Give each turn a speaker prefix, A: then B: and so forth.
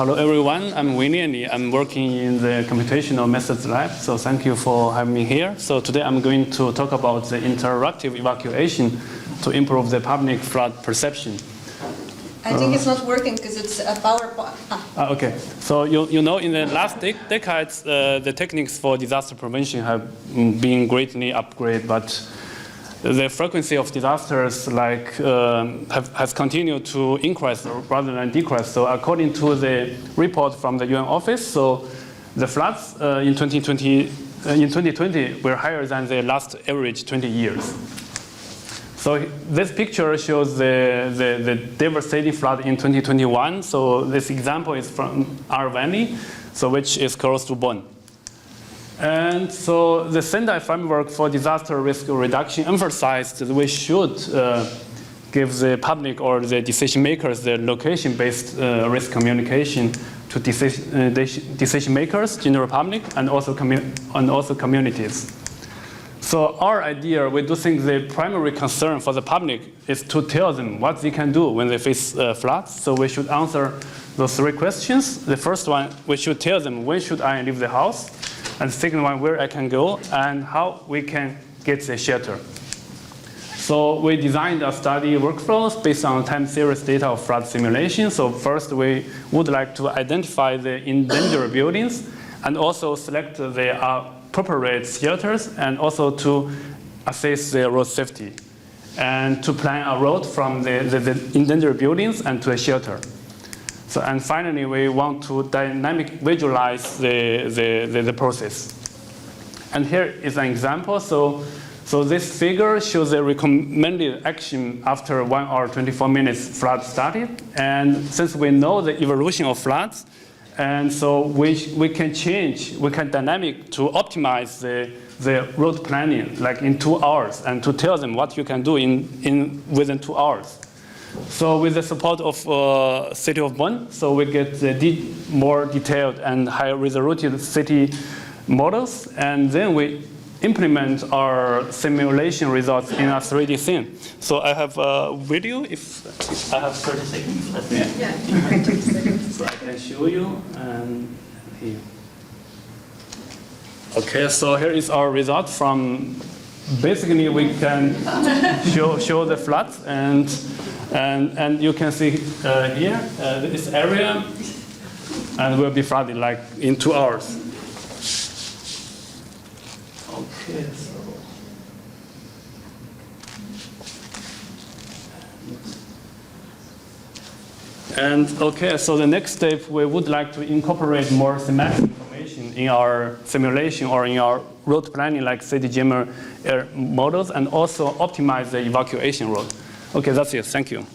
A: Hello everyone, I'm Weilian Li. I'm working in the Computational Methods Lab, so thank you for having me here. So today I'm going to talk about the interactive evacuation to improve the public flood perception.
B: I think it's not working because it's a PowerPoint.
A: Okay, so you know in the last decades the techniques for disaster prevention have been greatly upgraded, but the frequency of disasters has continued to increase rather than decrease. So according to the report from the UN office, so the floods in 2020 were higher than the last average 20 years. So this picture shows the devastating flood in 2021. So this example is from Rahmen Li, so which is close to Bonn. And so the Sendai framework for disaster risk reduction emphasized that we should give the public or the decision makers the location-based risk communication to decision makers, general public, and also communities. So our idea, we do think the primary concern for the public is to tell them what they can do when they face floods. So we should answer those three questions. The first one, we should tell them when should I leave the house? And the second one, where I can go and how we can get the shelter. So we designed a study workflows based on time series data of flood simulation. So first, we would like to identify the endangered buildings and also select the appropriate shelters and also to assess the road safety and to plan a route from the endangered buildings and to a shelter. So, and finally, we want to dynamic visualize the process. And here is an example. So this figure shows the recommended action after 1 hour 24 minutes flood started. And since we know the evolution of floods, and so we can change, we can dynamic to optimize the route planning like in 2 hours and to tell them what you can do within 2 hours. So with the support of City of Bonn, so we get the more detailed and high resolution city models, and then we implement our simulation results in a 3D scene. So I have a video, if I have 30 seconds.
B: Yeah, 30 seconds.
A: So I can show you, and here. Okay, so here is our result from, basically we can show the floods, and you can see here, this area, and will be flooded like in 2 hours. Okay, so. And okay, so the next step, we would like to incorporate more semantic information in our simulation or in our route planning like CityJammer models and also optimize the evacuation route. Okay, that's it. Thank you.